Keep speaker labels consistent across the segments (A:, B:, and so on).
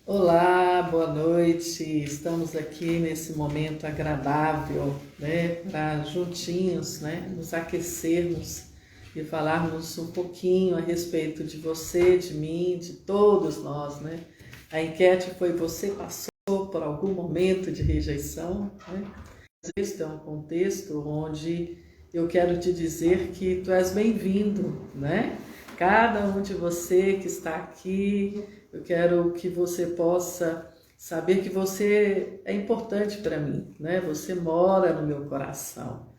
A: Olá, boa noite. Estamos aqui nesse momento agradável, né, para juntinhos, né, nos aquecermos e falarmos um pouquinho a respeito de você, de mim, de todos nós, né? A enquete foi: você passou por algum momento de rejeição, né? Este é um contexto onde eu quero te dizer que tu és bem-vindo, né? Cada um de você que está aqui, eu quero que você possa saber que você é importante para mim, né? Você mora no meu coração.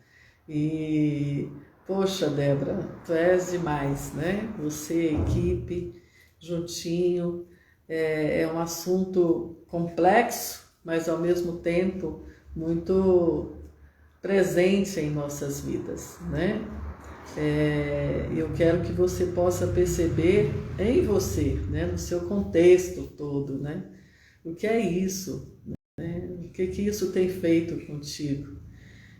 A: E, poxa, Débora, tu és demais, né? Você, equipe, juntinho, é um assunto complexo, mas ao mesmo tempo muito presente em nossas vidas, né? Eu quero que você possa perceber em você, né, no seu contexto todo, né, o que é isso, né, o que isso tem feito contigo.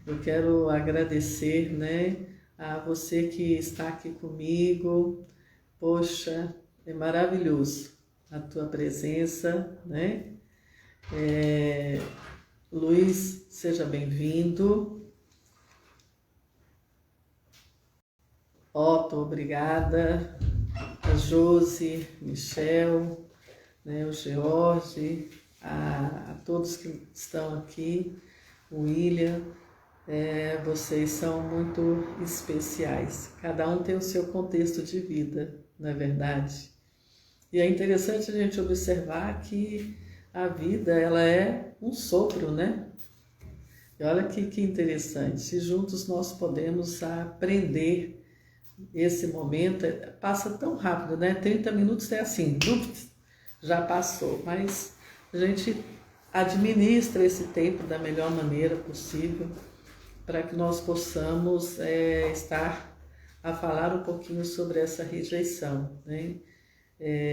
A: Eu quero agradecer, né, a você que está aqui comigo. Poxa, é maravilhoso a tua presença, né? Luiz, seja bem-vindo. Otto, obrigada. A Josi, Michel, né, o George, a todos que estão aqui, o William, vocês são muito especiais. Cada um tem o seu contexto de vida, não é verdade? E é interessante a gente observar que a vida, ela é um sopro, né? E olha que interessante, e juntos nós podemos aprender esse momento. Passa tão rápido, né? 30 minutos é assim, já passou, mas a gente administra esse tempo da melhor maneira possível para que nós possamos estar a falar um pouquinho sobre essa rejeição, né?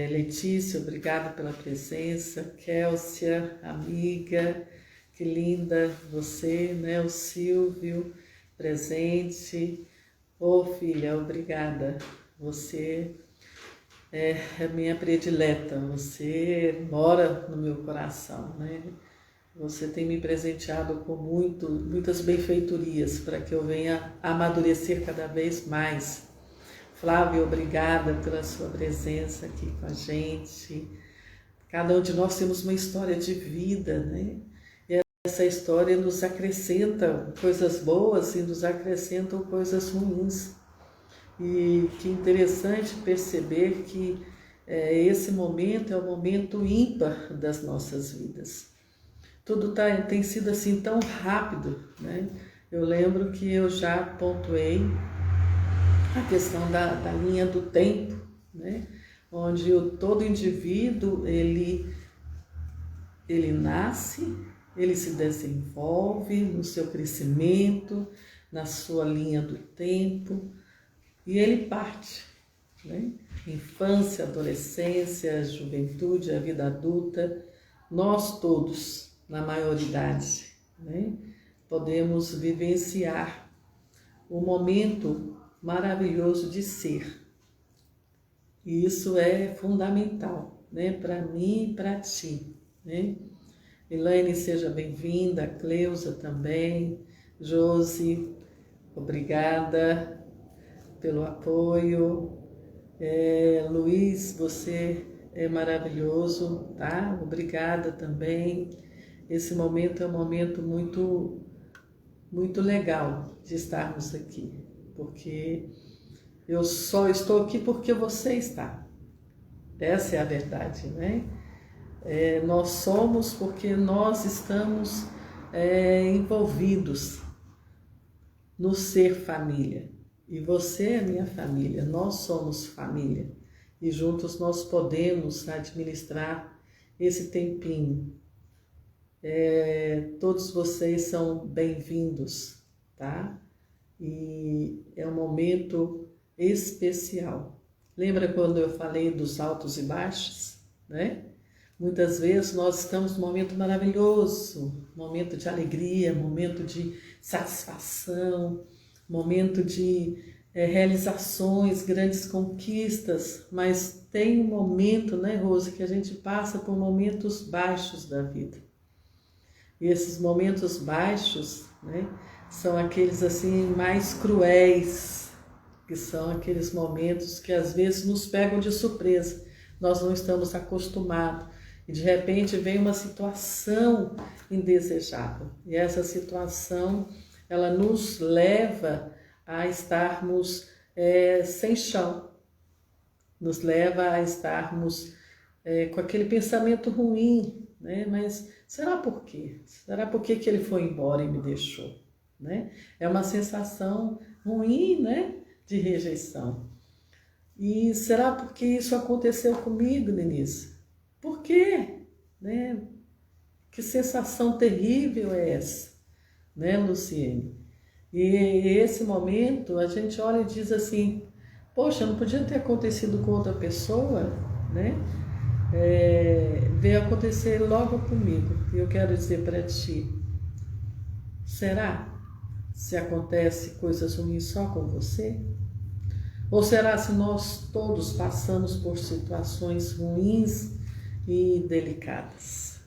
A: Letícia, obrigada pela presença. Kélcia, amiga, que linda você, né? O Silvio, presente. Ô filha, obrigada. Você é a minha predileta, você mora no meu coração, né? Você tem me presenteado com muitas benfeitorias para que eu venha amadurecer cada vez mais. Flávia, obrigada pela sua presença aqui com a gente. Cada um de nós temos uma história de vida, né? E essa história nos acrescenta coisas boas e nos acrescentam coisas ruins. E que interessante perceber que esse momento é um momento ímpar das nossas vidas. Tudo tem sido assim tão rápido, né? Eu lembro que eu já pontuei a questão da linha do tempo, né? Onde todo indivíduo, ele nasce, ele se desenvolve no seu crescimento, na sua linha do tempo, e ele parte, né? Infância, adolescência, juventude, a vida adulta, nós todos, na maioridade, né, podemos vivenciar o momento maravilhoso de ser. E isso é fundamental, né, para mim e para ti, né? Elaine, seja bem-vinda, Cleusa também, Josi, obrigada pelo apoio. Luiz, você é maravilhoso, tá? Obrigada também. Esse momento é um momento muito legal de estarmos aqui, porque eu só estou aqui porque você está. Essa é a verdade, né? Nós somos porque nós estamos envolvidos no ser família. E você é minha família, nós somos família. E juntos nós podemos administrar esse tempinho. Todos vocês são bem-vindos, tá? E é um momento especial. Lembra quando eu falei dos altos e baixos, né? Muitas vezes nós estamos num momento maravilhoso, momento de alegria, momento de satisfação, momento de realizações, grandes conquistas, mas tem um momento, né, Rose, que a gente passa por momentos baixos da vida. E esses momentos baixos, né, são aqueles assim mais cruéis, que são aqueles momentos que às vezes nos pegam de surpresa. Nós não estamos acostumados e de repente vem uma situação indesejável. E essa situação, ela nos leva a estarmos sem chão, nos leva a estarmos com aquele pensamento ruim, né? Mas será por quê? Será por que ele foi embora e me deixou? Né? É uma sensação ruim, né? De rejeição. E será porque isso aconteceu comigo, Denise? Por quê? Né? Que sensação terrível é essa, né, Luciene? E esse momento a gente olha e diz assim, poxa, não podia ter acontecido com outra pessoa, né? Veio acontecer logo comigo. E eu quero dizer para ti, será se acontece coisas ruins só com você? Ou será se nós todos passamos por situações ruins e delicadas?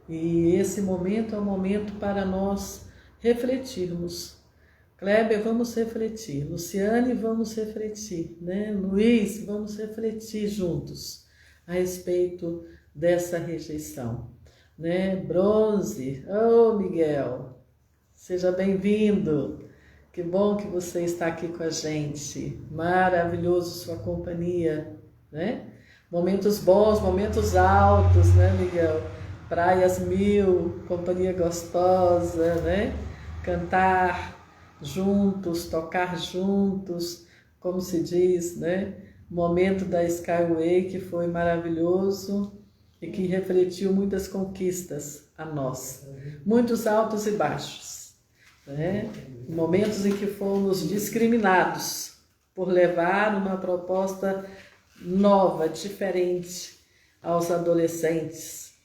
A: E esse momento é um momento para nós refletirmos. Kleber, vamos refletir. Luciane, vamos refletir. Né? Luiz, vamos refletir juntos a respeito dessa rejeição. Né? Bronze, Miguel, seja bem-vindo. Que bom que você está aqui com a gente. Maravilhoso sua companhia, né? Momentos bons, momentos altos, né, Miguel? Praias mil, companhia gostosa, né? Cantar juntos, tocar juntos, como se diz, né? Momento da Skyway que foi maravilhoso e que refletiu muitas conquistas a nós. Muitos altos e baixos, né? Momentos em que fomos discriminados por levar uma proposta nova, diferente aos adolescentes.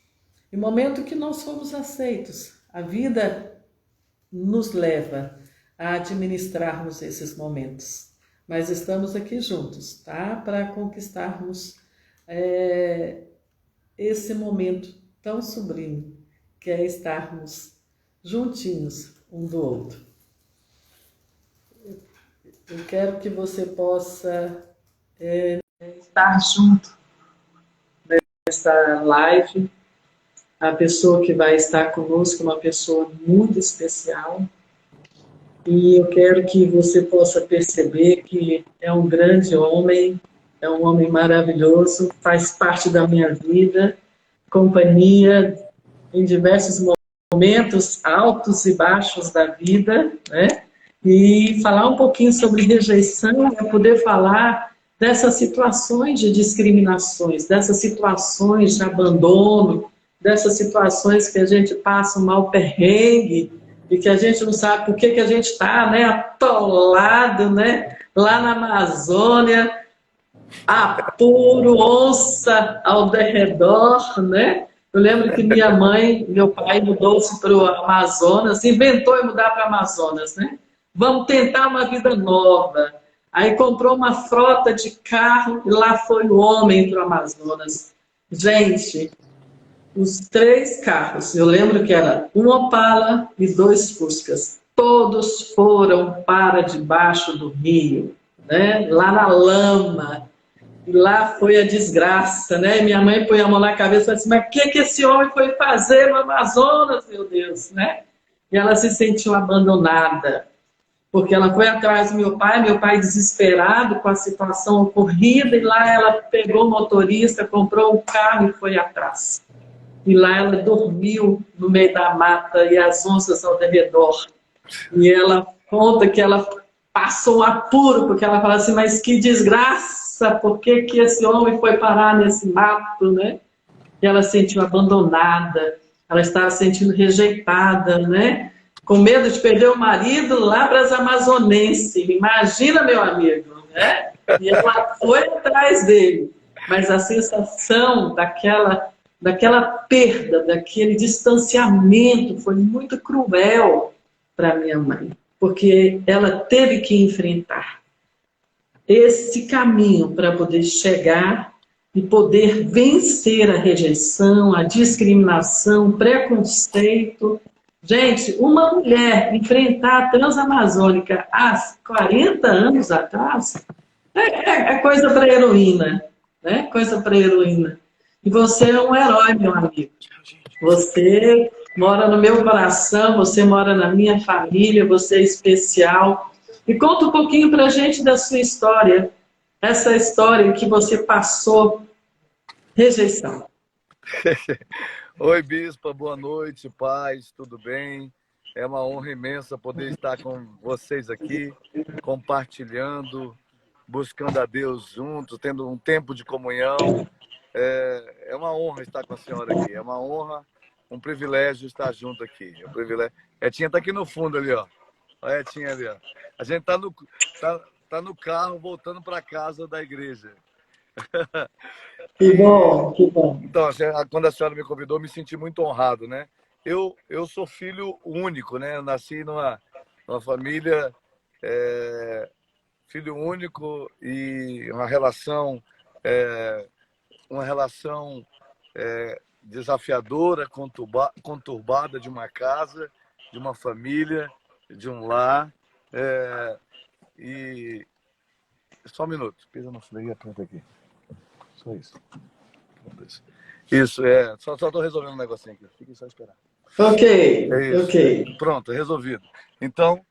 A: E momento que nós fomos aceitos. A vida nos leva a administrarmos esses momentos. Mas estamos aqui juntos, tá? Para conquistarmos esse momento tão sublime, que é estarmos juntinhos um do outro. Eu quero que você possa estar junto nessa live. A pessoa que vai estar conosco é uma pessoa muito especial. E eu quero que você possa perceber que é um grande homem, é um homem maravilhoso, faz parte da minha vida, companhia em diversos momentos altos e baixos da vida, né? E falar um pouquinho sobre rejeição é poder falar dessas situações de discriminações, dessas situações de abandono, dessas situações que a gente passa um mau perrengue e que a gente não sabe por que a gente está, né, atolado, né, lá na Amazônia, apuro, onça ao derredor, né? Eu lembro que minha mãe, meu pai mudou-se para o Amazonas, inventou mudar para o Amazonas, né? Vamos tentar uma vida nova. Aí comprou uma frota de carro e lá foi o homem para o Amazonas. Gente, os 3 carros, eu lembro que era um Opala e 2 Fuscas. Todos foram para debaixo do rio, né? Lá na lama. E lá foi a desgraça, né? Minha mãe põe a mão na cabeça e fala assim, mas o que esse homem foi fazer no Amazonas, meu Deus, né? E ela se sentiu abandonada, porque ela foi atrás do meu pai desesperado com a situação ocorrida, e lá ela pegou o motorista, comprou um carro e foi atrás. E lá ela dormiu no meio da mata e as onças ao redor. E ela conta que ela passou um apuro, porque ela fala assim, mas que desgraça, por que que esse homem foi parar nesse mato, né? E ela se sentiu abandonada, ela estava se sentindo rejeitada, né? Com medo de perder o marido lá para as amazonenses. Imagina, meu amigo, né? E ela foi atrás dele. Mas a sensação daquela perda, daquele distanciamento foi muito cruel para minha mãe. porque ela teve que enfrentar esse caminho para poder chegar e poder vencer a rejeição, a discriminação, o preconceito. Gente, uma mulher enfrentar a Transamazônica há 40 anos atrás é coisa para heroína, né? Coisa para heroína. E você é um herói, meu amigo. Você mora no meu coração, você mora na minha família, você é especial. E conta um pouquinho para a gente da sua história, essa história que você passou rejeição.
B: Oi, Bispa, boa noite, paz, tudo bem? É uma honra imensa poder estar com vocês aqui, compartilhando, buscando a Deus juntos, tendo um tempo de comunhão. É uma honra estar com a senhora aqui, é uma honra, um privilégio estar junto aqui. É um privilégio. Etinha está aqui no fundo ali, ó. Olha a Etinha ali, ó. A gente tá no carro voltando para casa da igreja.
A: Que bom, que bom.
B: Então, quando a senhora me convidou, eu me senti muito honrado, né? Eu sou filho único, né? Eu nasci numa família, filho único e uma relação desafiadora, conturbada de uma casa, de uma família, de um lar. E só um minuto, pisa no freio e aperta aqui. Só isso. Isso, só estou resolvendo um negocinho aqui. Fique só esperar.
A: Ok,
B: ok. Pronto, resolvido. Então,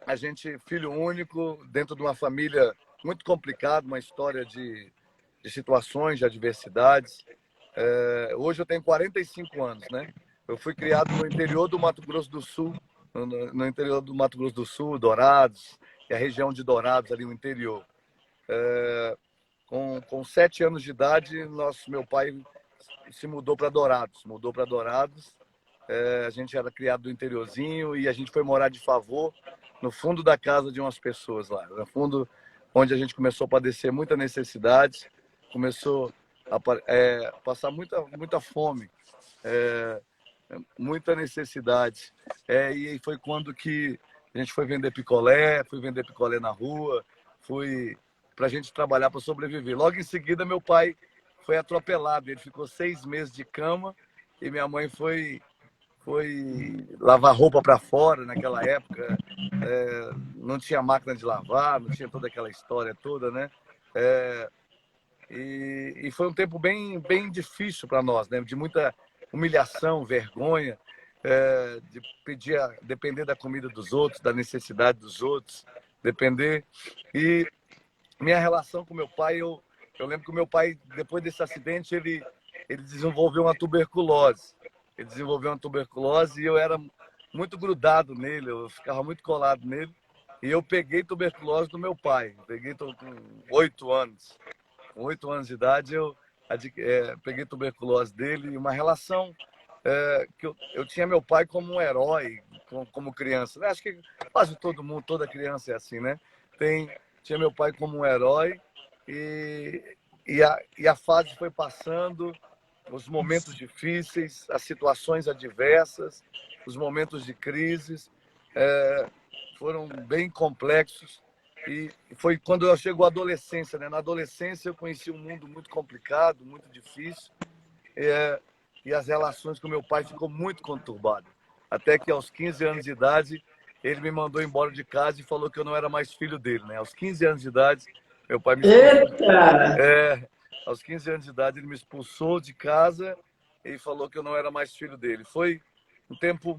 B: a gente, filho único, dentro de uma família muito complicada, uma história de situações, de adversidades. Hoje eu tenho 45 anos, né? Eu fui criado no interior do Mato Grosso do Sul, no interior do Mato Grosso do Sul, Dourados, e a região de Dourados, ali no interior. Com 7 anos de idade, meu pai se mudou para Dourados. A gente era criado do interiorzinho e a gente foi morar de favor no fundo da casa de umas pessoas lá. No fundo, onde a gente começou a padecer muita necessidade, começou a passar muita fome, muita necessidade. E foi quando que a gente foi vender picolé na rua, para a gente trabalhar para sobreviver. Logo em seguida, meu pai foi atropelado. Ele ficou 6 meses de cama e minha mãe foi lavar roupa para fora naquela época. Não tinha máquina de lavar, não tinha toda aquela história toda, né? E foi um tempo bem, bem difícil para nós, né? De muita humilhação, vergonha, de depender da comida dos outros, da necessidade dos outros, depender. E minha relação com meu pai, eu lembro que o meu pai, depois desse acidente, ele desenvolveu uma tuberculose. E eu era muito grudado nele, eu ficava muito colado nele. E eu peguei tuberculose do meu pai. Com 8 anos. Com 8 anos de idade, eu peguei tuberculose dele. E uma relação que eu tinha meu pai como um herói, como criança. Acho que quase todo mundo, toda criança é assim, né? Tinha meu pai como um herói e a fase foi passando, os momentos difíceis, as situações adversas, os momentos de crises foram bem complexos. E foi quando chegou a adolescência, né? Na adolescência eu conheci um mundo muito complicado, muito difícil, e as relações com meu pai ficou muito conturbadas. Até que aos 15 anos de idade ele me mandou embora de casa e falou que eu não era mais filho dele, né? Aos 15 anos de idade, meu pai me expulsou. Aos 15 anos de idade, ele me expulsou de casa e falou que eu não era mais filho dele. Foi um tempo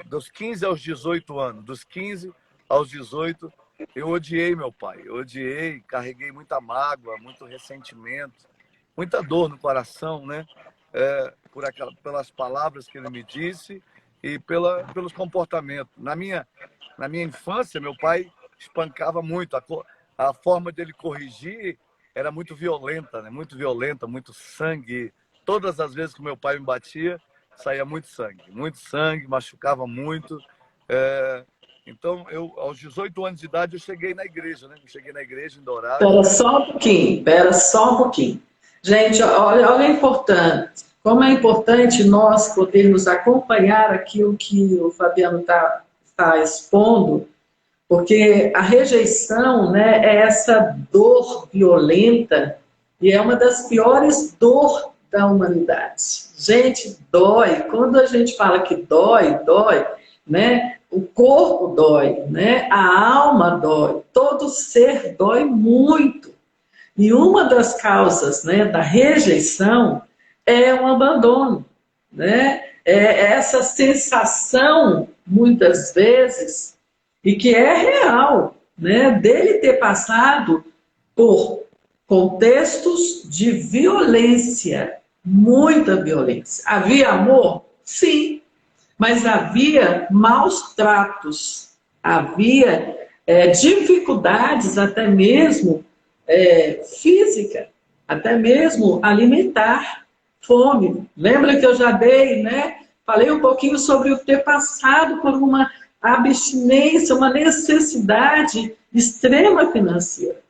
B: dos 15 aos 18 anos. Dos 15 aos 18, eu odiei meu pai. Eu odiei, carreguei muita mágoa, muito ressentimento, muita dor no coração, né? Pelas palavras que ele me disse e pelos comportamentos. Na minha infância, meu pai espancava muito. A forma dele corrigir era muito violenta, né? Muito violenta, muito sangue. Todas as vezes que meu pai me batia, saía muito sangue, machucava muito. Então, aos 18 anos de idade, eu cheguei na igreja, né? Eu cheguei na igreja em Dourados.
A: Espera só um pouquinho. Gente, olha como é importante nós podermos acompanhar aquilo que o Fabiano está está expondo, porque a rejeição, né, é essa dor violenta e é uma das piores dores da humanidade. Gente, dói. Quando a gente fala que dói, dói, né? O corpo dói, né? A alma dói, todo ser dói muito. E uma das causas, né, da rejeição é o abandono, né? É essa sensação, muitas vezes, e que é real, né, dele ter passado por contextos de violência, muita violência. Havia amor? Sim, mas havia maus tratos, havia dificuldades até mesmo física, até mesmo alimentar, fome. Lembra que eu já dei, né? Falei um pouquinho sobre o ter passado por uma abstinência, uma necessidade extrema financeira.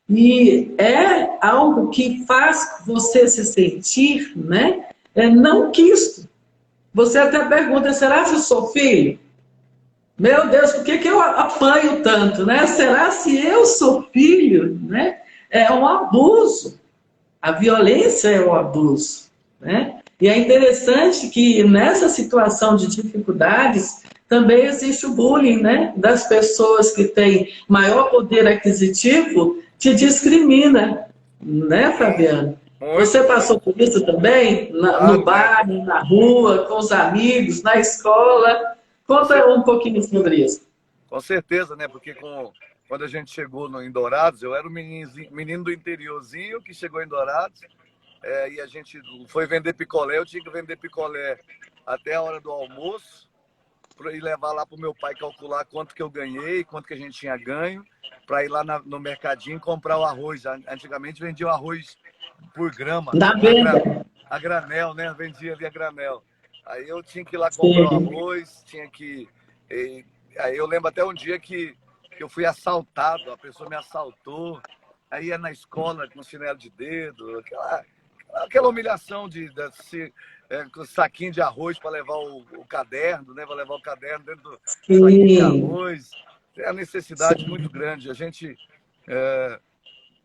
A: E é algo que faz você se sentir, né, não quisto. Você até pergunta, será que eu sou filho? Meu Deus, por que eu apanho tanto, né? Será se eu sou filho, né? É um abuso. A violência é um abuso, né? E é interessante que nessa situação de dificuldades também existe o bullying, né? Das pessoas que têm maior poder aquisitivo te discrimina, né, Fabiano? Você passou por isso também? No bar, na rua, com os amigos, na escola? Conta um pouquinho sobre isso.
B: Com certeza, né? Porque quando a gente chegou em Dourados, eu era um menino do interiorzinho que chegou em Dourados, e a gente foi vender picolé. Eu tinha que vender picolé até a hora do almoço, para ir levar lá para o meu pai calcular quanto que eu ganhei, quanto que a gente tinha ganho, para ir lá no mercadinho comprar o arroz. Antigamente vendia o arroz por grama,
A: na venda.
B: A granel, né? Vendia ali a granel. Aí eu tinha que ir lá comprar o arroz, tinha que... Aí eu lembro até um dia que eu fui assaltado, a pessoa me assaltou, aí ia na escola com chinelo de dedo, aquela humilhação com o saquinho de arroz para levar o caderno, né? Para levar o caderno dentro do saquinho de arroz. É a necessidade muito grande. A gente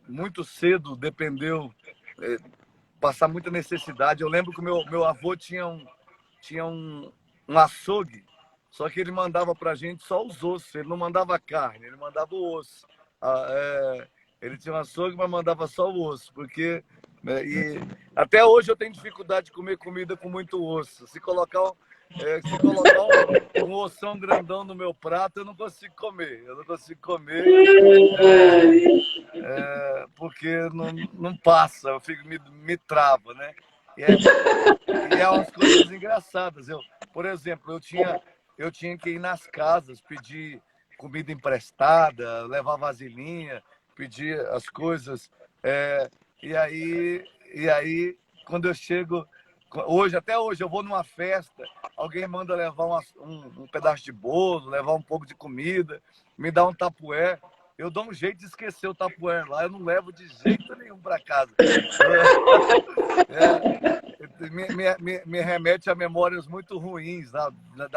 B: muito cedo dependeu, passar muita necessidade. Eu lembro que o meu avô tinha um açougue, só que ele mandava para a gente só os ossos, ele não mandava carne, ele mandava o osso. Ele tinha um açougue, mas mandava só o osso, porque... E até hoje eu tenho dificuldade de comer comida com muito osso. Se colocar um ossão grandão no meu prato, eu não consigo comer. Porque não passa, eu fico, me trava, né? E é umas coisas engraçadas. Por exemplo, eu tinha que ir nas casas, pedir comida emprestada, levar vasilhinha, pedir as coisas. E aí, quando eu chego... Até hoje, eu vou numa festa, alguém manda levar um pedaço de bolo, levar um pouco de comida, me dá um tapué. Eu dou um jeito de esquecer o tapué lá, eu não levo de jeito nenhum para casa. Me remete a memórias muito ruins, da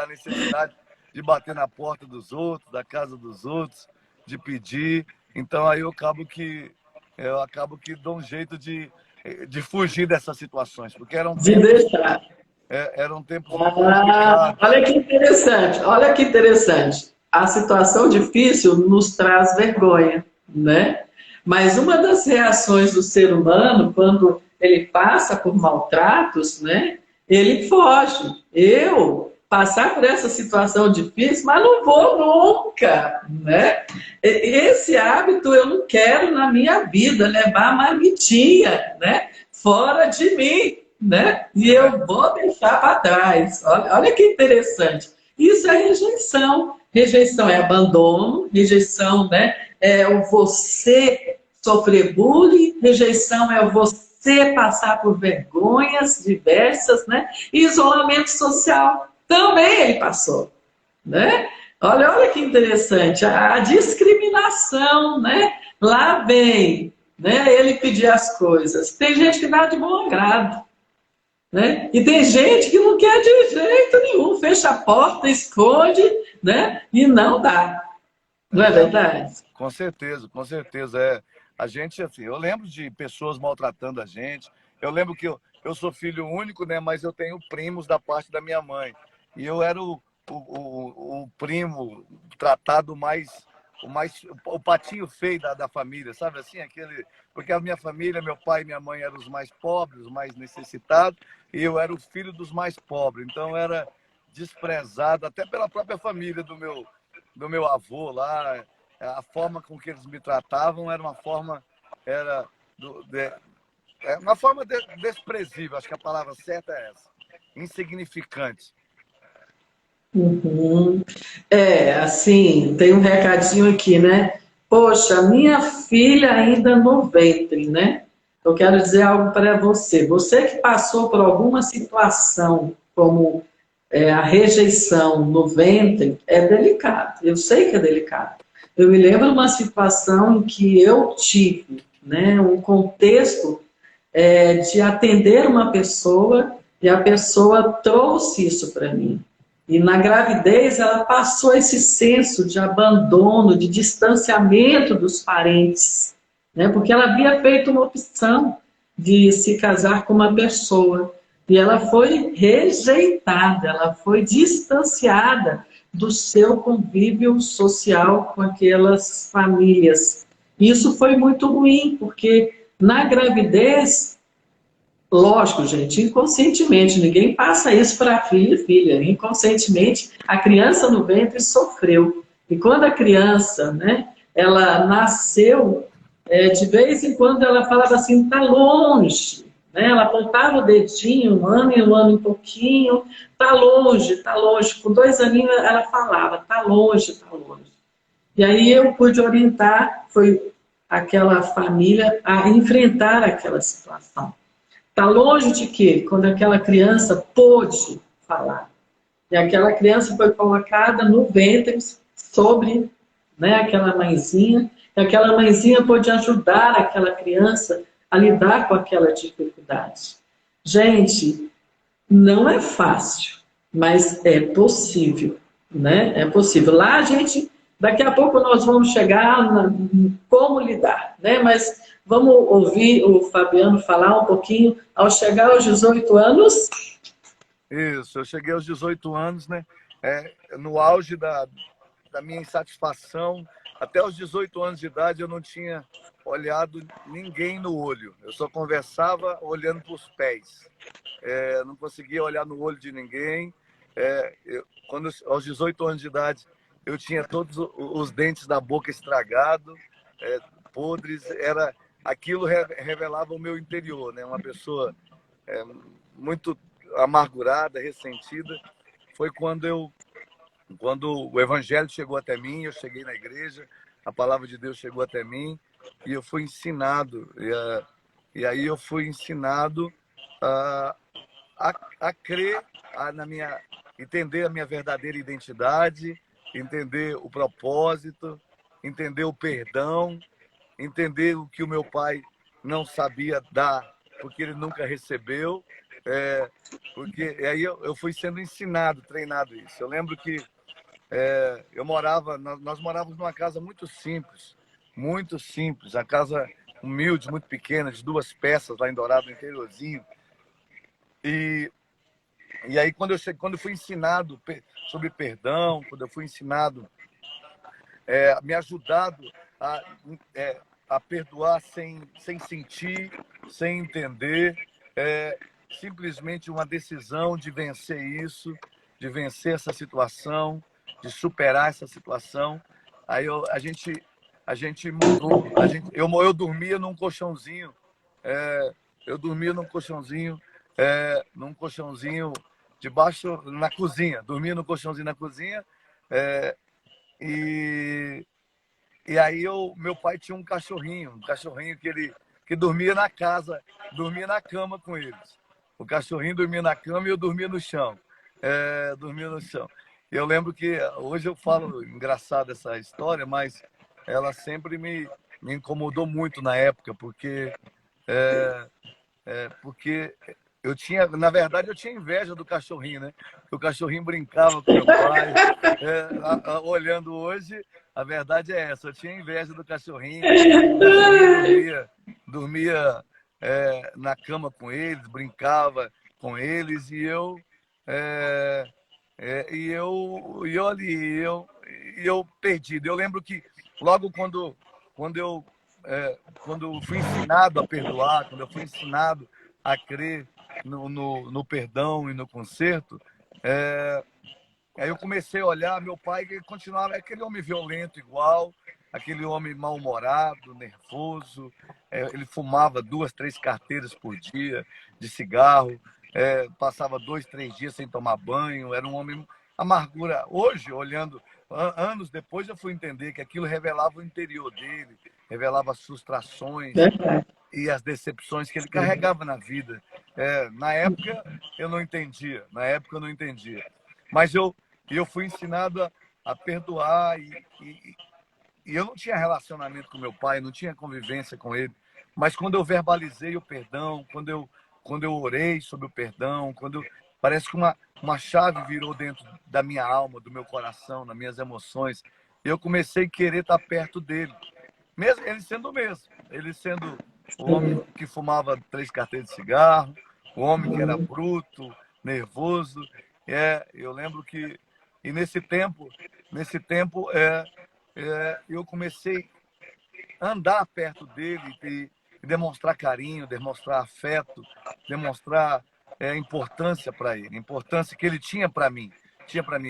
B: necessidade de bater na porta dos outros, da casa dos outros, de pedir. Então, aí eu acabo que dou um jeito de fugir dessas situações, porque eram tempos muito complicados.
A: Olha que interessante. A situação difícil nos traz vergonha, né? Mas uma das reações do ser humano, quando ele passa por maltratos, né? Ele foge. Eu passar por essa situação difícil, mas não vou nunca, né? Esse hábito eu não quero na minha vida, levar a marmitinha, né? Fora de mim, né? E eu vou deixar para trás. Olha que interessante. Isso é rejeição. Rejeição é abandono, rejeição, né? É o você sofrer bullying, rejeição é o você passar por vergonhas diversas, né? E isolamento social. Também ele passou, né? Olha que interessante, a discriminação, né? Lá vem, né? Ele pedir as coisas. Tem gente que dá de bom grado, né? E tem gente que não quer de jeito nenhum, fecha a porta, esconde, né? E não dá. Não é
B: Exatamente.
A: verdade?
B: Com certeza, com certeza. É. A gente, assim, eu lembro de pessoas maltratando a gente. Eu lembro que eu sou filho único, né? Mas eu tenho primos da parte da minha mãe. E eu era o primo tratado o patinho feio da família, sabe assim? Porque a minha família, meu pai e minha mãe eram os mais pobres, os mais necessitados, e eu era o filho dos mais pobres. Então eu era desprezado até pela própria família do meu avô lá. A forma com que eles me tratavam era uma forma era do, de, é uma forma desprezível, acho que a palavra certa é essa, insignificante.
A: Uhum. É, assim, tem um recadinho aqui, né? Poxa, minha filha ainda no ventre, né? Eu quero dizer algo para você. Você que passou por alguma situação como a rejeição no ventre, é delicado. Eu sei que é delicado. Eu me lembro de uma situação em que eu tive, né, um contexto de atender uma pessoa e a pessoa trouxe isso para mim. E na gravidez ela passou esse senso de abandono, de distanciamento dos parentes, né? Porque ela havia feito uma opção de se casar com uma pessoa e ela foi rejeitada, ela foi distanciada do seu convívio social com aquelas famílias. Isso foi muito ruim, porque na gravidez, lógico, gente, inconscientemente, ninguém passa isso para filho e filha. Inconscientemente, a criança no ventre sofreu. E quando a criança, né, ela nasceu, de vez em quando ela falava assim, tá longe. Né? Ela apontava o dedinho, um ano e pouquinho, tá longe, tá longe. Com 2 aninhos ela falava, tá longe, tá longe. E aí eu pude orientar, foi aquela família a enfrentar aquela situação. Está longe de quê? Quando aquela criança pôde falar. E aquela criança foi colocada no ventre sobre, né, aquela mãezinha, e aquela mãezinha pôde ajudar aquela criança a lidar com aquela dificuldade. Gente, não é fácil, mas é possível, né? É possível. Lá a gente, daqui a pouco nós vamos chegar em como lidar, né? Mas vamos ouvir o Fabiano falar um pouquinho. Ao chegar aos 18 anos,
B: Isso, eu cheguei aos 18 anos, né? No auge da minha insatisfação. Até os 18 anos de idade eu não tinha olhado ninguém no olho. Eu só conversava olhando para os pés. Não conseguia olhar no olho de ninguém. Aos 18 anos de idade, eu tinha todos os dentes da boca estragados, podres. Aquilo revelava o meu interior, né? Uma pessoa muito amargurada, ressentida. Foi quando o evangelho chegou até mim, eu cheguei na igreja, a palavra de Deus chegou até mim e eu fui ensinado. E aí eu fui ensinado a, a crer, entender a minha verdadeira identidade, entender o propósito, entender o perdão, entender o que o meu pai não sabia dar, porque ele nunca recebeu. Porque aí eu fui sendo ensinado, treinado isso. Eu lembro que nós morávamos numa casa muito simples, a casa humilde, muito pequena, de 2 peças lá em Dourado, no interiorzinho. E, e aí quando eu fui ensinado sobre perdão, quando eu fui ensinado, me ajudado a, a perdoar sem sentir, sem entender, simplesmente uma decisão de vencer isso, de vencer essa situação, de superar essa situação. Aí a gente mudou. Eu dormia num colchãozinho, eu dormia num colchãozinho debaixo, na cozinha. Dormia no colchãozinho na cozinha. é, e, e aí meu pai tinha um cachorrinho que dormia na casa, dormia na cama com eles. O cachorrinho dormia na cama e eu dormia no chão. Dormia no chão. Eu lembro que hoje eu falo engraçado essa história, mas ela sempre me incomodou muito na época, porque Na verdade, eu tinha inveja do cachorrinho, né? O cachorrinho brincava com meu pai. Olhando hoje, a verdade é essa. Eu tinha inveja do cachorrinho. O cachorrinho dormia na cama com eles, brincava com eles é, e eu perdido. Eu lembro que logo quando eu quando eu fui ensinado a perdoar, quando eu fui ensinado a crer no perdão e no conserto, aí eu comecei a olhar meu pai, que continuava aquele homem violento igual, aquele homem mal-humorado, nervoso. Ele fumava 2, 3 carteiras por dia de cigarro, passava 2, 3 dias sem tomar banho. Era um homem amargura. Hoje, olhando, anos depois, eu fui entender que aquilo revelava o interior dele, revelava as frustrações
A: Verdade.
B: e as decepções que ele carregava na vida. Na época, eu não entendia. Mas eu fui ensinado a perdoar e eu não tinha relacionamento com meu pai, não tinha convivência com ele. Mas quando eu verbalizei o perdão, quando eu orei sobre o perdão, parece que uma chave virou dentro da minha alma, do meu coração, nas minhas emoções. E eu comecei a querer estar perto dele. Mesmo ele sendo o mesmo. Ele sendo o homem que fumava 3 carteiras de cigarro, o homem que era bruto, nervoso. Eu lembro que... E nesse tempo eu comecei a andar perto dele e demonstrar carinho, demonstrar afeto, demonstrar importância para ele, importância que ele tinha para mim.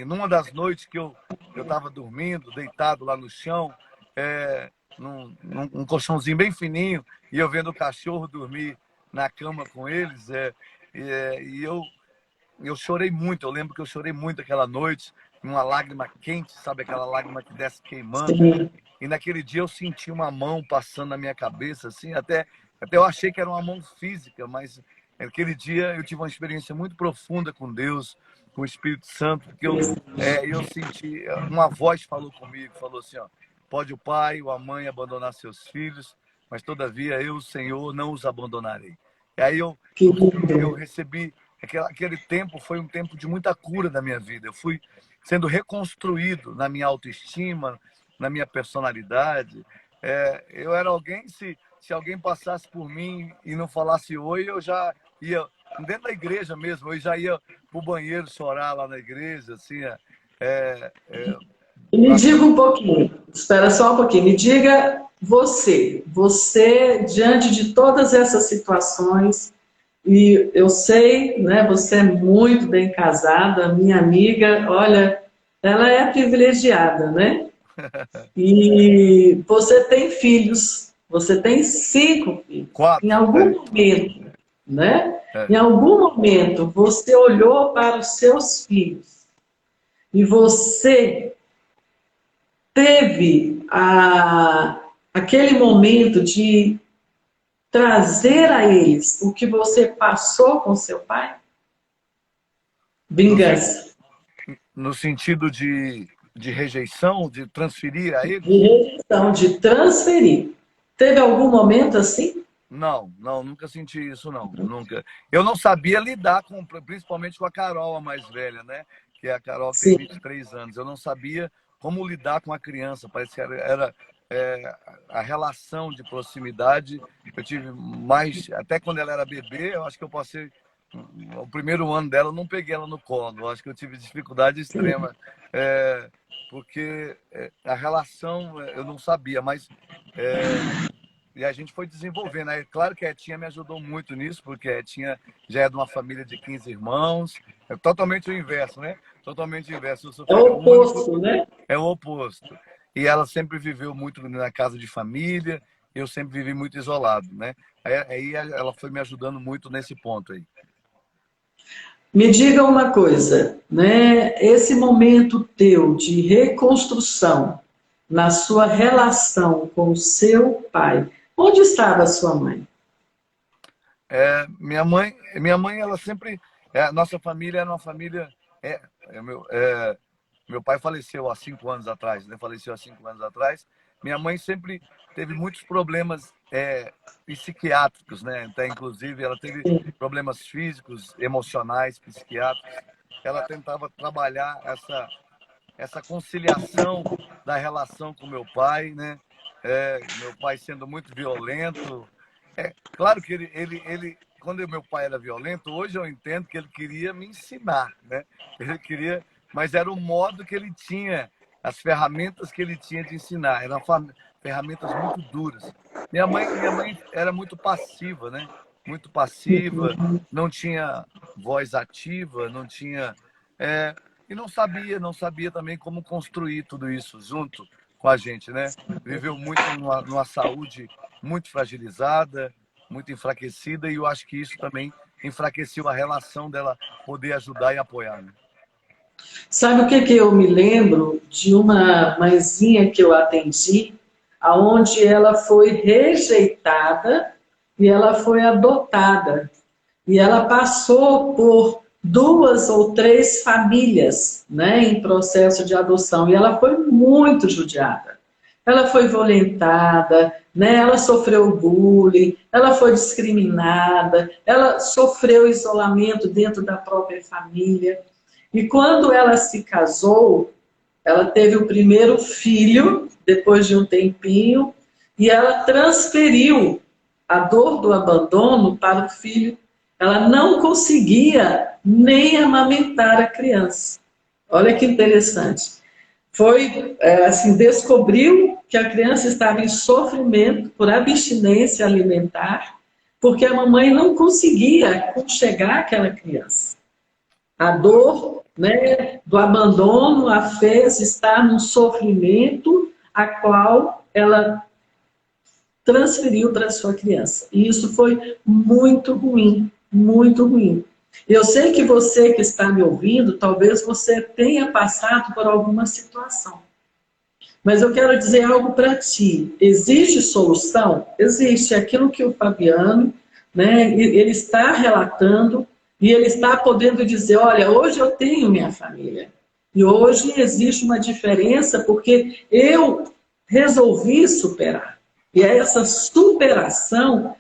B: Numa das noites que eu estava dormindo, deitado lá no chão, num colchãozinho bem fininho, e eu vendo o cachorro dormir na cama com eles, e eu chorei muito. Eu lembro que eu chorei muito aquela noite, uma lágrima quente, sabe, aquela lágrima que desce queimando.
A: Sim.
B: E naquele dia eu senti uma mão passando na minha cabeça, assim, até eu achei que era uma mão física, mas naquele dia eu tive uma experiência muito profunda com Deus, com o Espírito Santo, porque eu senti, uma voz falou comigo, falou assim, ó: pode o pai ou a mãe abandonar seus filhos, mas todavia eu, Senhor, não os abandonarei. E aí
A: Que
B: eu
A: lindo.
B: recebi, aquele tempo foi um tempo de muita cura da minha vida. Eu fui sendo reconstruído na minha autoestima, na minha personalidade. Eu era alguém, se alguém passasse por mim e não falasse oi, eu já ia, dentro da igreja mesmo, eu já ia para o banheiro chorar lá na igreja, assim.
A: E me diga um pouquinho, espera só um pouquinho, me diga você, diante de todas essas situações, e eu sei, né, você é muito bem casada, minha amiga, olha, ela é privilegiada, né? E você tem filhos, você tem 5 filhos. Em
B: 4.
A: algum momento, né?
B: É.
A: Em algum momento você olhou para os seus filhos e você teve aquele momento de trazer a eles o que você passou com seu pai?
B: No,
A: Vingança.
B: no sentido de rejeição, de transferir a
A: De
B: eles?
A: rejeição, de transferir. Teve algum momento assim?
B: Não, nunca senti isso, não. Nunca. Eu não sabia lidar principalmente com a Carol, a mais velha, né? Que é a Carol, que tem
A: Sim.
B: 23 anos. Eu não sabia como lidar com a criança. Parece que era a relação de proximidade. Eu tive mais, até quando ela era bebê, eu acho que eu passei o primeiro ano dela, eu não peguei ela no colo. Eu acho que eu tive dificuldade extrema, porque a relação eu não sabia, mas e a gente foi desenvolvendo. É claro que a Etinha me ajudou muito nisso, porque a Etinha já é de uma família de 15 irmãos. É totalmente o inverso, né? Totalmente o inverso. Eu sou
A: É
B: filho
A: o
B: único,
A: oposto, né?
B: é o oposto. E ela sempre viveu muito na casa de família, eu sempre vivi muito isolado, né? Aí ela foi me ajudando muito nesse ponto aí.
A: Me diga uma coisa, né? Esse momento teu de reconstrução na sua relação com o seu pai, onde estava a sua mãe?
B: Minha mãe, ela sempre, a nossa família era uma família, é, é, meu, é, meu pai faleceu há 5 anos atrás, né? Faleceu há 5 anos atrás, Minha mãe sempre teve muitos problemas psiquiátricos, né? Até, inclusive, ela teve problemas físicos, emocionais, psiquiátricos. Ela tentava trabalhar essa conciliação da relação com meu pai, né? Meu pai sendo muito violento. Claro que quando meu pai era violento, hoje eu entendo que ele queria me ensinar, né? Ele queria, mas era o modo que ele tinha, as ferramentas que ele tinha de ensinar, eram ferramentas muito duras. Minha mãe era muito passiva, né? Muito passiva, não tinha voz ativa, não tinha e não sabia também como construir tudo isso junto com a gente, né? Viveu muito numa saúde muito fragilizada, muito enfraquecida, e eu acho que isso também enfraqueceu a relação dela poder ajudar e apoiar, né?
C: Sabe o que que eu me lembro de uma mãezinha que eu atendi, aonde ela foi rejeitada e ela foi adotada. E ela passou por 2 ou 3 famílias, né, em processo de adoção, e ela foi muito judiada. Ela foi violentada, né, ela sofreu bullying, ela foi discriminada, ela sofreu isolamento dentro da própria família. E quando ela se casou, ela teve o primeiro filho, depois de um tempinho, e ela transferiu a dor do abandono para o filho. Ela não conseguia nem amamentar a criança. Olha que interessante. Foi, assim, descobriu que a criança estava em sofrimento por abstinência alimentar, porque a mamãe não conseguia conchegar aquela criança. A dor, né, do abandono a fez estar num sofrimento a qual ela transferiu para a sua criança. E isso foi muito ruim, muito ruim. Eu sei que você que está me ouvindo, talvez você tenha passado por alguma situação. Mas eu quero dizer algo para ti. Existe solução? Existe. Aquilo que o Fabiano, né, ele está relatando, e ele está podendo dizer, olha, hoje eu tenho minha família. E hoje existe uma diferença porque eu resolvi superar. E essa superação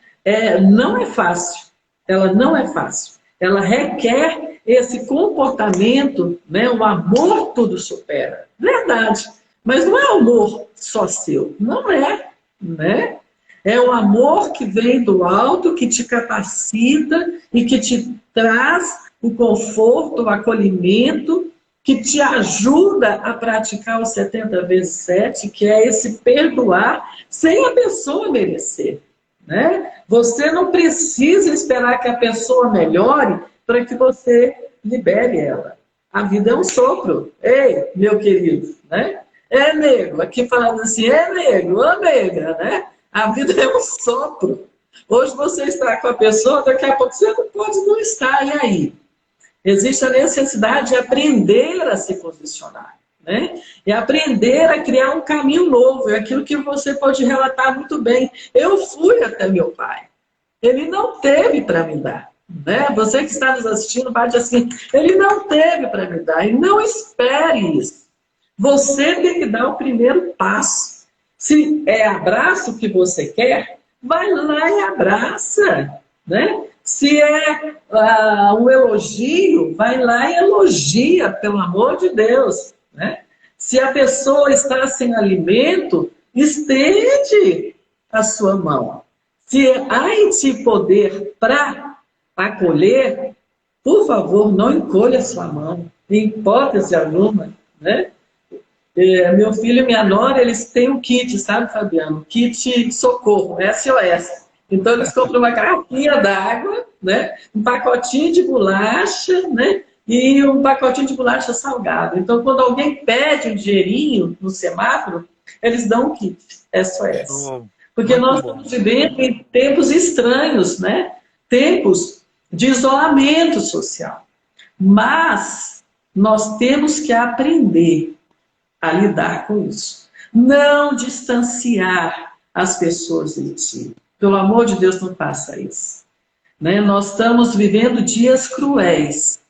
C: não é fácil. Ela não é fácil. Ela requer esse comportamento, né? O amor tudo supera. Verdade. Mas não é amor só seu. Não é, né? É o amor que vem do alto, que te capacita e que te traz o conforto, o acolhimento, que te ajuda a praticar o 70 vezes 7, que é esse perdoar sem a pessoa merecer. Né? Você não precisa esperar que a pessoa melhore para que você libere ela. A vida é um sopro. Ei, meu querido, né? Nego, aqui falando assim, nego, ô negra, né? A vida é um sopro. Hoje você está com a pessoa, daqui a pouco você pode não estar, e aí? Existe a necessidade de aprender a se posicionar, né? E aprender a criar um caminho novo. É aquilo que você pode relatar muito bem. Eu fui até meu pai. Ele não teve para me dar. Né? Você que está nos assistindo, bate assim, ele não teve para me dar. E não espere isso. Você tem que dar o primeiro passo. Se é abraço que você quer, vai lá e abraça, né? Se é um elogio, vai lá e elogia, pelo amor de Deus, né? Se a pessoa está sem alimento, estende a sua mão. Se há em ti poder para acolher, por favor, não encolha a sua mão, em hipótese alguma, né? Meu filho e minha nora, eles têm um kit, sabe, Fabiano? Kit socorro, SOS. Então, eles compram uma garrafinha d'água, né? Um pacotinho de bolacha, né? E um pacotinho de bolacha salgada. Então, quando alguém pede um dinheirinho no semáforo, eles dão um kit SOS. Porque nós estamos vivendo em tempos estranhos, né? Tempos de isolamento social. Mas nós temos que aprender a lidar com isso. Não distanciar as pessoas de ti. Pelo amor de Deus, não faça isso. Né? Nós estamos vivendo dias cruéis,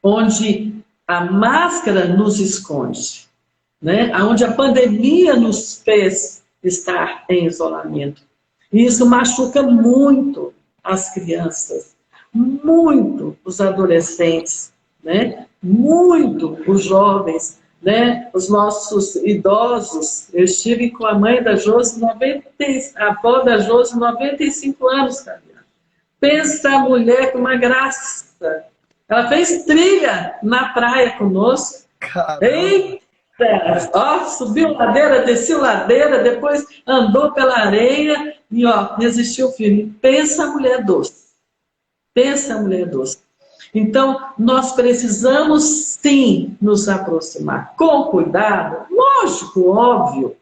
C: onde a máscara nos esconde, né? Onde a pandemia nos fez estar em isolamento. E isso machuca muito as crianças, muito os adolescentes, né? Muito os jovens, né? Os nossos idosos. Eu estive com a mãe da Josi, a avó da Josi, 95 anos, Camila. Pensa a mulher com uma graça. Ela fez trilha na praia conosco.
B: Caramba!
C: Eita! Ó, subiu ladeira, desceu ladeira, depois andou pela areia e ó, resistiu firme. Pensa a mulher doce. Pensa a mulher doce. Então, nós precisamos sim nos aproximar com cuidado, lógico, óbvio,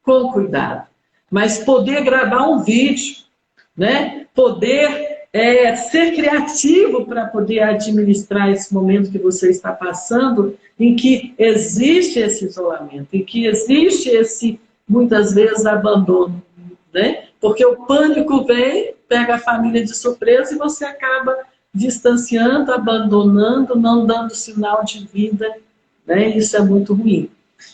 C: com cuidado, mas poder gravar um vídeo, né? Poder ser criativo para poder administrar esse momento que você está passando, em que existe esse isolamento, em que existe esse, muitas vezes, abandono, né? Porque o pânico vem, pega a família de surpresa e você acaba distanciando, abandonando, não dando sinal de vida, né? Isso é muito ruim.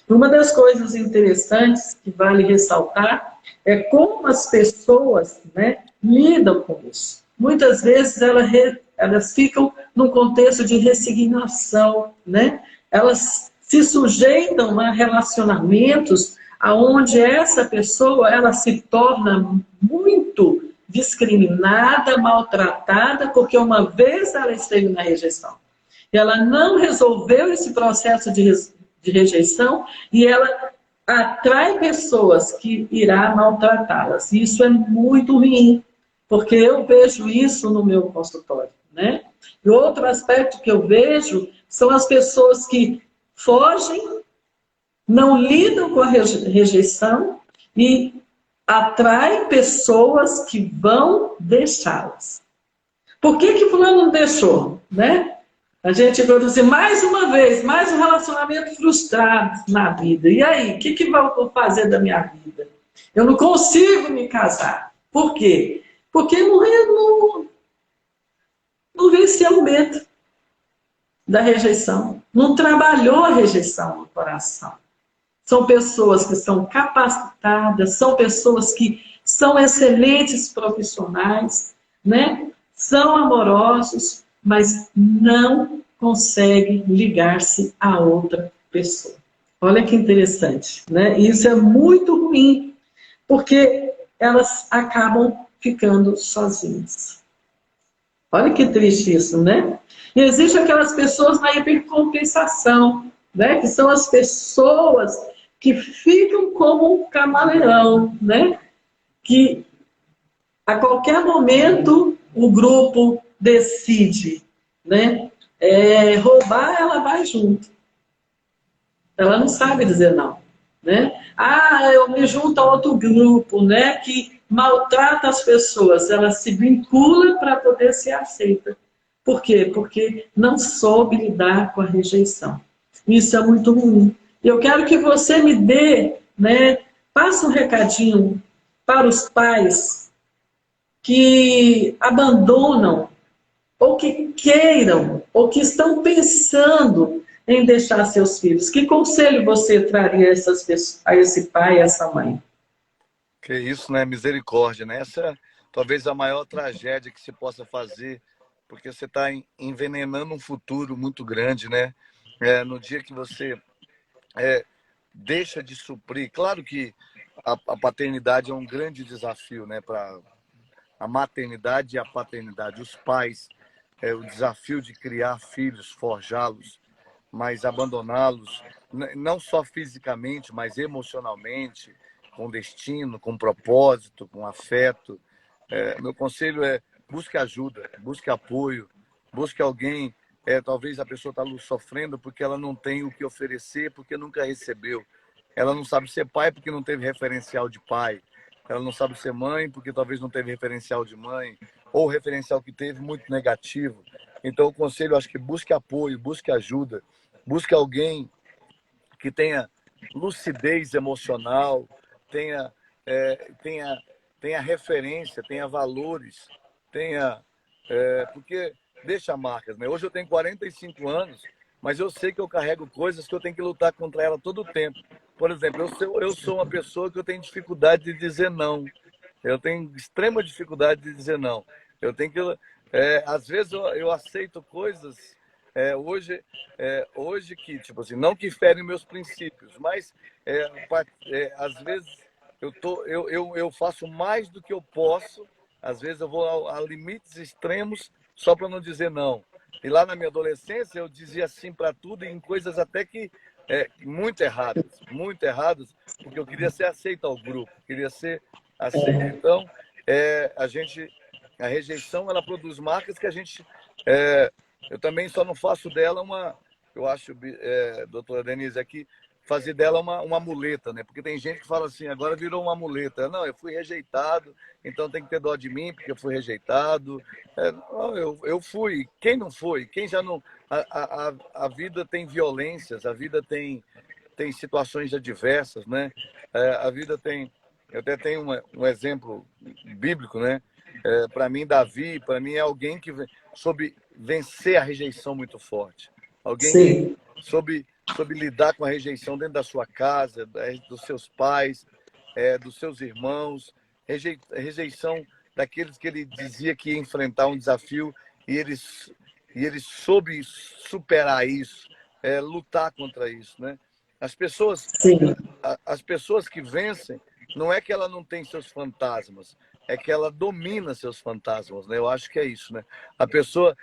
C: Uma das coisas interessantes que vale ressaltar é como as pessoas, né, lidam com isso. Muitas vezes elas ficam num contexto de resignação, né? Elas se sujeitam a relacionamentos onde essa pessoa ela se torna muito discriminada, maltratada, porque uma vez ela esteve na rejeição. Ela não resolveu esse processo de rejeição e ela atrai pessoas que irá maltratá-las. Isso é muito ruim, porque eu vejo isso no meu consultório, né? E outro aspecto que eu vejo são as pessoas que fogem, não lidam com a rejeição e atraem pessoas que vão deixá-las. Por que fulano não deixou, né? A gente produzir mais uma vez, mais um relacionamento frustrado na vida. E aí, o que vou fazer da minha vida? Eu não consigo me casar. Por quê? Porque não venceu o medo da rejeição. Não trabalhou a rejeição no coração. São pessoas que são capacitadas, são pessoas que são excelentes profissionais, né? São amorosos, mas não conseguem ligar-se a outra pessoa. Olha que interessante, né? Isso é muito ruim, porque elas acabam ficando sozinhas. Olha que triste isso, né? E existem aquelas pessoas na hipercompensação, né? Que são as pessoas que ficam como um camaleão, né? Que a qualquer momento o grupo decide, né? Roubar, ela vai junto. Ela não sabe dizer não, né? Ah, eu me junto a outro grupo, né? Que maltrata as pessoas. Ela se vincula para poder ser aceita. Por quê? Porque não soube lidar com a rejeição. Isso é muito ruim. Eu quero que você me dê, né? Passe um recadinho para os pais que abandonam, ou que queiram, ou que estão pensando em deixar seus filhos. Que conselho você traria a esse pai e essa mãe?
B: Que isso, né? Misericórdia, né? Essa é talvez a maior tragédia que se possa fazer, porque você está envenenando um futuro muito grande, né? No dia que você deixa de suprir. Claro que a paternidade é um grande desafio, né? Para a maternidade e a paternidade, os pais, o desafio de criar filhos, forjá-los, mas abandoná-los, não só fisicamente, mas emocionalmente, com destino, com propósito, com afeto. Meu conselho é: busque ajuda, busque apoio, busque alguém. Talvez a pessoa está sofrendo porque ela não tem o que oferecer, porque nunca recebeu. Ela não sabe ser pai porque não teve referencial de pai. Ela não sabe ser mãe porque talvez não teve referencial de mãe, ou o referencial que teve muito negativo. Então, o conselho, acho que busque apoio, busque ajuda, busque alguém que tenha lucidez emocional, tenha referência, tenha valores, porque deixa marcas, né? Hoje eu tenho 45 anos, mas eu sei que eu carrego coisas que eu tenho que lutar contra ela todo o tempo. Por exemplo, eu sou uma pessoa que eu tenho dificuldade de dizer não. Eu tenho extrema dificuldade de dizer não. Eu tenho que... às vezes eu aceito coisas hoje que, tipo assim, não que ferem meus princípios, mas às vezes eu faço mais do que eu posso. Às vezes eu vou a limites extremos só para não dizer não. E lá na minha adolescência eu dizia sim para tudo, em coisas até que muito erradas, porque eu queria ser aceito ao grupo, queria ser aceito. Então, a rejeição, ela produz marcas que a gente... eu também só não faço dela eu acho, doutora Denise, aqui, fazer dela uma muleta, né? Porque tem gente que fala assim, agora virou uma muleta. Não, eu fui rejeitado, então tem que ter dó de mim, porque eu fui rejeitado. Não, eu fui. Quem não foi? Quem já não... A vida tem violências, a vida tem situações adversas, né? A vida tem... Eu até tenho um exemplo bíblico, né? Para mim, Davi, para mim, é alguém que soube vencer a rejeição muito forte. Alguém
C: Sim.
B: que soube lidar com a rejeição dentro da sua casa, dos seus pais, dos seus irmãos, rejeição daqueles que ele dizia que ia enfrentar um desafio e ele soube superar isso, lutar contra isso, né? As pessoas que vencem, não é que ela não tem seus fantasmas, é que ela domina seus fantasmas, né? Eu acho que é isso, né? A pessoa,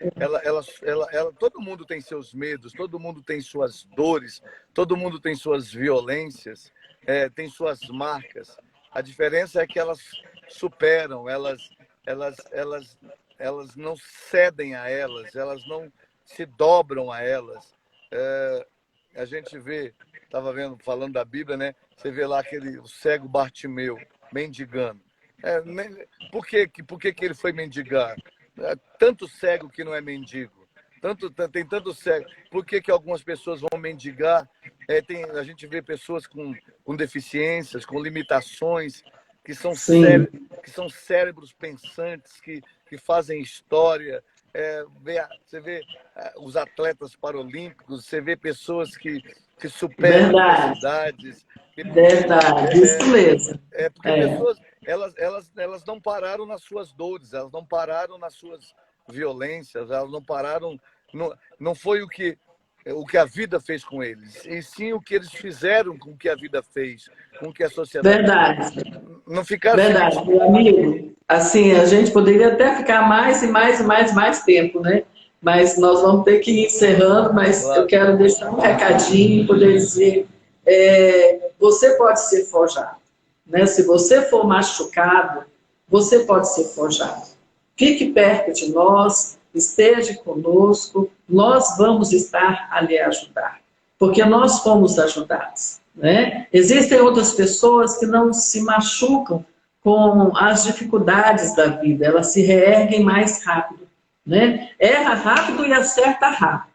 B: todo mundo tem seus medos, todo mundo tem suas dores, todo mundo tem suas violências, tem suas marcas. A diferença é que elas superam, elas não cedem a elas não se dobram a elas. A gente vê, estava falando da Bíblia, né? Você vê lá o cego Bartimeu mendigando. Por que ele foi mendigar? Tanto cego que não é mendigo. Tem tanto cego. Por que algumas pessoas vão mendigar? A gente vê pessoas com deficiências, com limitações, que são cérebros pensantes, que fazem história. Você vê os atletas paralímpicos, você vê pessoas que superam adversidades.
C: Verdade, isso mesmo.
B: Porque pessoas, elas não pararam nas suas dores, elas não pararam nas suas violências, elas não pararam... Não foi o que a vida fez com eles, e sim o que eles fizeram com o que a vida fez, com o que a sociedade...
C: Verdade.
B: Não ficaram...
C: Verdade, meu amigo. Assim, a gente poderia até ficar mais e mais tempo, né? Mas nós vamos ter que ir encerrando, mas claro. Eu quero deixar um recadinho e poder dizer, você pode ser forjado, né? Se você for machucado, você pode ser forjado. Fique perto de nós, esteja conosco, nós vamos estar a lhe ajudar, porque nós fomos ajudados, né? Existem outras pessoas que não se machucam com as dificuldades da vida, elas se reerguem mais rápido, né? Erra rápido e acerta rápido.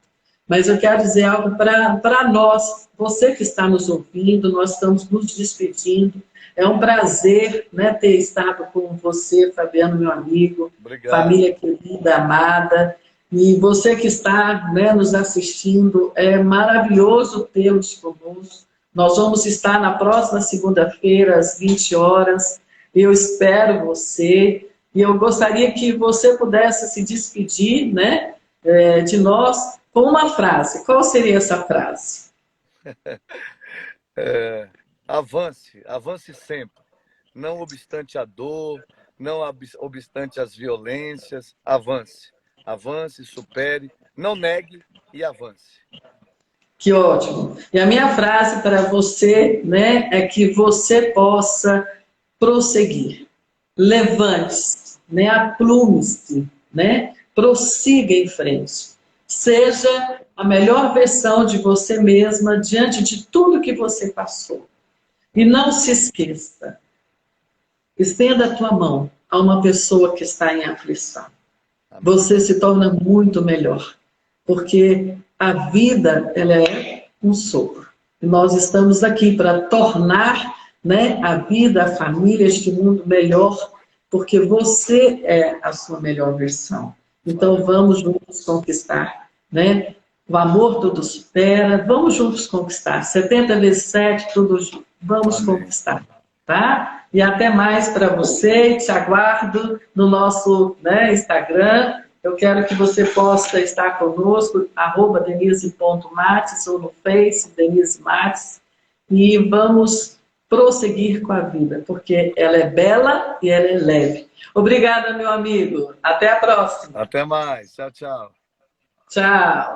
C: Mas eu quero dizer algo para nós, você que está nos ouvindo, nós estamos nos despedindo. É um prazer, né, ter estado com você, Fabiano, meu amigo. Obrigado. Família querida, amada. E você que está, né, nos assistindo, é maravilhoso tê-los conosco. Nós vamos estar na próxima segunda-feira, às 20 horas. Eu espero você. E eu gostaria que você pudesse se despedir, né, de nós com uma frase. Qual seria essa frase?
B: Avance sempre. Não obstante a dor, não obstante as violências, avance. Avance, supere, não negue e avance.
C: Que ótimo. E a minha frase para você, né, é que você possa prosseguir. Levante-se, né, aplume-se, né, prossiga em frente. Seja a melhor versão de você mesma diante de tudo que você passou. E não se esqueça, estenda a tua mão a uma pessoa que está em aflição. Você se torna muito melhor, porque a vida, ela é um sopro. E nós estamos aqui para tornar, né, a vida, a família, este mundo melhor, porque você é a sua melhor versão. Então vamos juntos conquistar, né, O amor tudo supera. Vamos juntos conquistar. 70 vezes 7, tudo vamos
B: Amém.
C: conquistar. Tá? E até mais para você. Te aguardo no nosso, né, Instagram. Eu quero que você possa estar conosco, @denise.mates ou no Face, Denise Mates. E vamos prosseguir com a vida, porque ela é bela e ela é leve. Obrigada, meu amigo. Até a próxima.
B: Até mais. Tchau, tchau.
C: Tchau.